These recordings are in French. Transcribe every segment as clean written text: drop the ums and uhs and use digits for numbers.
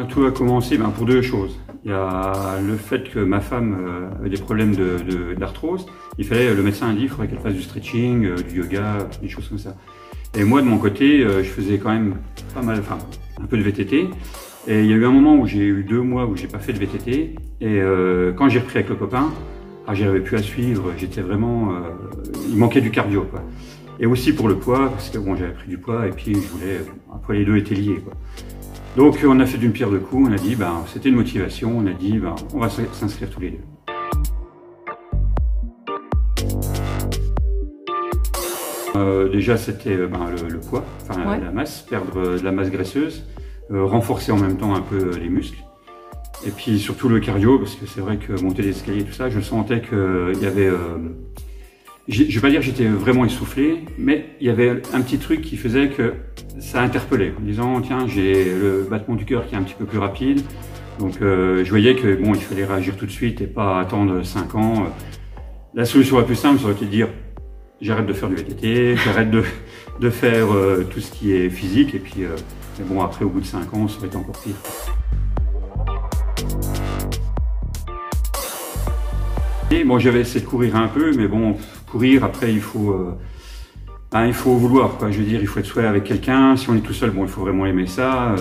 Tout a commencé pour deux choses. Il y a le fait que ma femme avait des problèmes d'arthrose. Le médecin a dit qu'il faudrait qu'elle fasse du stretching, du yoga, des choses comme ça. Et moi, de mon côté, je faisais quand même pas mal, un peu de VTT. Et il y a eu un moment où j'ai eu 2 mois où j'ai pas fait de VTT. Et quand j'ai repris avec le copain, j'arrivais plus à suivre. J'étais vraiment, il manquait du cardio, quoi. Et aussi pour le poids, parce que bon, j'avais pris du poids et puis je voulais, après les deux étaient liés, quoi. Donc on a fait d'une pierre deux coups. On a dit, c'était une motivation. On a dit, on va s'inscrire tous les deux. Déjà, c'était le poids, Ouais. la masse, perdre de la masse graisseuse, renforcer en même temps un peu les muscles. Et puis surtout le cardio, parce que c'est vrai que monter les escaliers et tout ça, je sentais qu'il y avait... je vais pas dire que j'étais vraiment essoufflé, mais il y avait un petit truc qui faisait que ça interpellait, en disant, tiens, j'ai le battement du cœur qui est un petit peu plus rapide. Donc je voyais que bon, il fallait réagir tout de suite et pas attendre 5 ans. La solution la plus simple, ça aurait été de dire, j'arrête de faire du VTT, j'arrête de faire tout ce qui est physique, et puis mais bon, après, au bout de 5 ans, ça aurait été encore pire. Et bon, j'avais essayé de courir un peu, mais bon, courir, après, il faut vouloir, quoi. Je veux dire, il faut être soit avec quelqu'un. Si on est tout seul, bon, il faut vraiment aimer ça.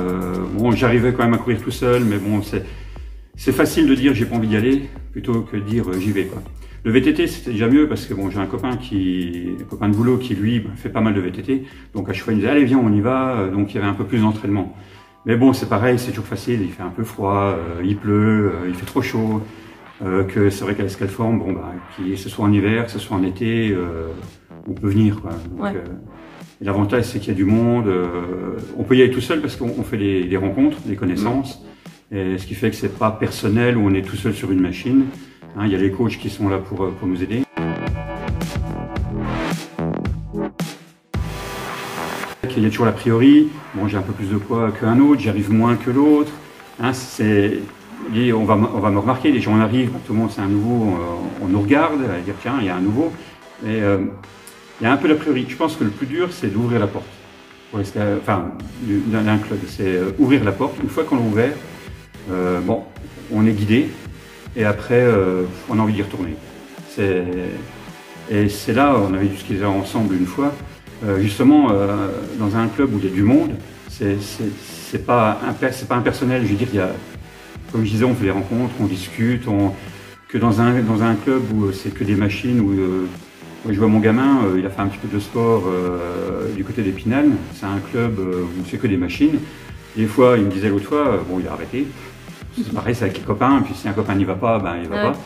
Bon, j'arrivais quand même à courir tout seul, mais bon, c'est facile de dire j'ai pas envie d'y aller, plutôt que de dire j'y vais, quoi. Le VTT, c'était déjà mieux parce que bon, j'ai un copain de boulot qui lui fait pas mal de VTT. Donc à chaque fois, il me disait allez viens, on y va. Donc il y avait un peu plus d'entraînement. Mais bon, c'est pareil, c'est toujours facile. Il fait un peu froid, il pleut, il fait trop chaud. Que c'est vrai qu'à l'Escalforme, bon que ce soit en hiver, que ce soit en été, on peut venir, quoi. Donc, Ouais. et l'avantage, c'est qu'il y a du monde. On peut y aller tout seul parce qu'on fait des rencontres, des connaissances. Et ce qui fait que c'est pas personnel où on est tout seul sur une machine. Il y a les coachs qui sont là pour nous aider. Il y a toujours l'a priori. Bon, j'ai un peu plus de poids qu'un autre, j'arrive moins que l'autre. On va me remarquer, les gens arrivent, tout le monde c'est un nouveau, on nous regarde, à dire tiens, il y a un nouveau. Mais il y a un peu l'a priori. Je pense que le plus dur, c'est d'ouvrir la porte. D'un club, c'est ouvrir la porte. Une fois qu'on l'a ouvert, on est guidé. Et après, on a envie d'y retourner. Et c'est là, on avait discuté ensemble une fois, justement, dans un club où il y a du monde, c'est pas impersonnel. Je veux dire, comme je disais, on fait des rencontres, on discute, que dans un club où c'est que des machines, où je vois mon gamin, il a fait un petit peu de sport du côté d'Épinal. C'est un club où c'est que des machines. Des fois, il me disait l'autre fois, il a arrêté. C'est pareil, c'est avec les copains, puis si un copain n'y va pas, il va pas.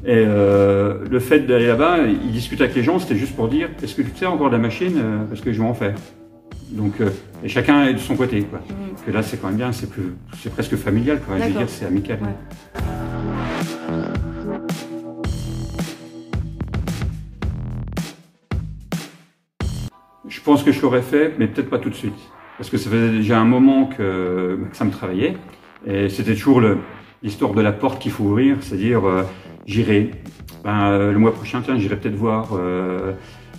Et le fait d'aller là-bas, il discute avec les gens, c'était juste pour dire, est-ce que tu sais encore de la machine, parce que je vais en faire. Donc, et chacun est de son côté, quoi. Que là, c'est quand même bien, c'est presque familial, quoi. Je veux dire, c'est amical. Ouais. Je pense que je l'aurais fait, mais peut-être pas tout de suite. Parce que ça faisait déjà un moment que ça me travaillait. Et c'était toujours l'histoire de la porte qu'il faut ouvrir, c'est-à-dire j'irai, le mois prochain, tiens, j'irai peut-être voir.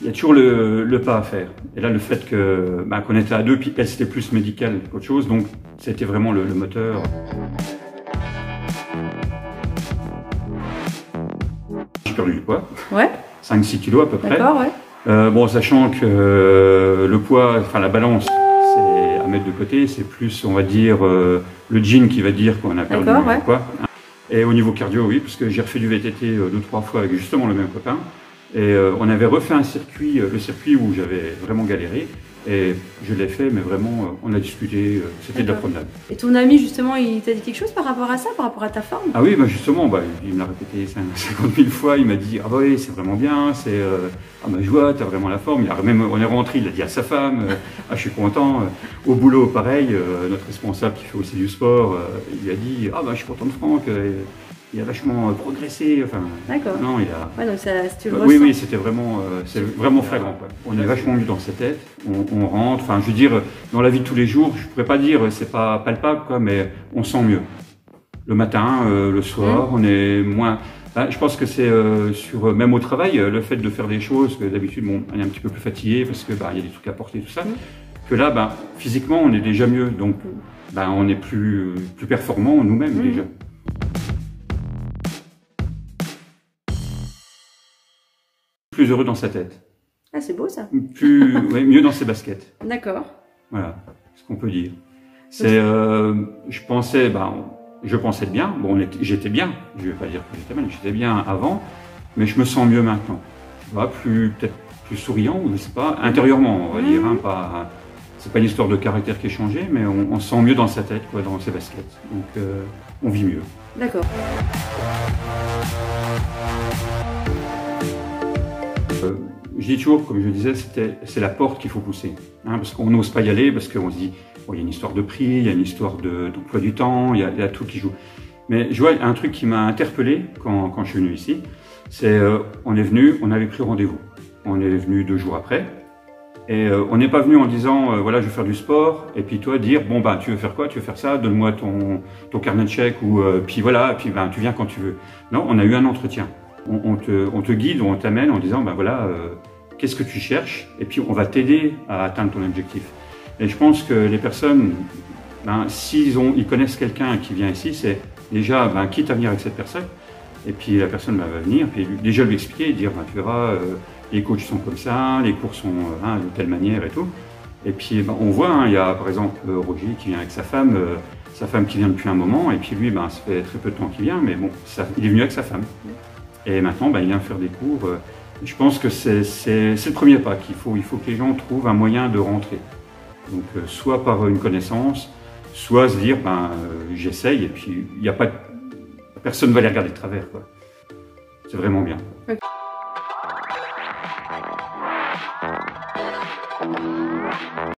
Il y a toujours le pas à faire. Et là, le fait qu'on était à deux, puis elle c'était plus médical qu'autre chose, donc c'était vraiment le moteur. J'ai perdu du poids, Ouais. 5-6 kilos à peu près. D'accord, ouais. Sachant que le poids, la balance, c'est à mettre de côté, c'est plus, on va dire, le jean qui va dire qu'on a perdu du poids. Et au niveau cardio, oui, parce que j'ai refait du VTT 2-3 fois avec justement le même copain. Et on avait refait un circuit, le circuit où j'avais vraiment galéré. Et je l'ai fait, mais vraiment, on a discuté, c'était de la promenade. Et ton ami, justement, il t'a dit quelque chose par rapport à ça, par rapport à ta forme? Ah oui, justement, il me l'a répété 50 000 fois, il m'a dit « Ah oui, c'est vraiment bien, je vois, t'as vraiment la forme ». On est rentré, il l'a dit à sa femme, « Ah, je suis content ». Au boulot, pareil, notre responsable qui fait aussi du sport, il lui a dit « Ah je suis content de Franck, il a vachement progressé ». D'accord. Non, il a... Ouais, donc ça, tu le ressens. Oui, c'était vraiment, c'est vraiment flagrant, quoi. On est vachement mieux dans sa tête, on rentre, je veux dire, dans la vie de tous les jours, je pourrais pas dire, c'est pas palpable, quoi, mais on sent mieux. Le matin, le soir, on est moins... je pense que c'est même au travail, le fait de faire des choses que d'habitude, on est un petit peu plus fatigué parce que il y a des trucs à porter, tout ça. que là, ben, physiquement, on est déjà mieux. Donc, ben, on est plus performant nous-mêmes déjà. Plus heureux dans sa tête. Ah, c'est beau ça. Ouais, mieux dans ses baskets. D'accord. Voilà, ce qu'on peut dire. C'est, je pensais bien. Bon, j'étais bien. Je vais pas dire que j'étais mal. J'étais bien avant, mais je me sens mieux maintenant. Tu vois, peut-être plus souriant, ou je sais pas, intérieurement, on va dire. Hein, pas, c'est pas une histoire de caractère qui est changée, mais on se sent mieux dans sa tête, quoi, dans ses baskets. Donc, on vit mieux. D'accord. Je dis toujours, comme je le disais, c'est la porte qu'il faut pousser. Hein, parce qu'on n'ose pas y aller, parce qu'on se dit, bon, il y a une histoire de prix, il y a une histoire d'emploi du temps, il y a tout qui joue. Mais je vois un truc qui m'a interpellé quand je suis venu ici, c'est on est venu, on avait pris rendez-vous. On est venu 2 jours après, et on n'est pas venu en disant, voilà, je vais faire du sport, et puis toi dire, bon, ben, tu veux faire quoi? Tu veux faire ça? Donne-moi ton carnet de chèques, ou puis voilà, puis ben, tu viens quand tu veux. Non, on a eu un entretien. On te guide, on t'amène en disant, ben voilà, qu'est-ce que tu cherches? Et puis on va t'aider à atteindre ton objectif. Et je pense que les personnes, ben, ils connaissent quelqu'un qui vient ici, c'est déjà, ben, quitte à venir avec cette personne, et puis la personne ben, va venir, puis déjà lui expliquer, dire, ben, tu verras, les coachs sont comme ça, les cours sont de telle manière et tout. Et puis ben, on voit, hein, il y a par exemple Roger qui vient avec sa femme qui vient depuis un moment, et puis lui, ben, ça fait très peu de temps qu'il vient, mais bon, il est venu avec sa femme. Et maintenant, ben, il vient faire des cours. Je pense que c'est le premier pas qu'il faut. Il faut que les gens trouvent un moyen de rentrer. Donc, soit par une connaissance, soit se dire, ben, j'essaye, et puis il n'y a pas, personne ne va les regarder de travers, quoi. C'est vraiment bien. Okay.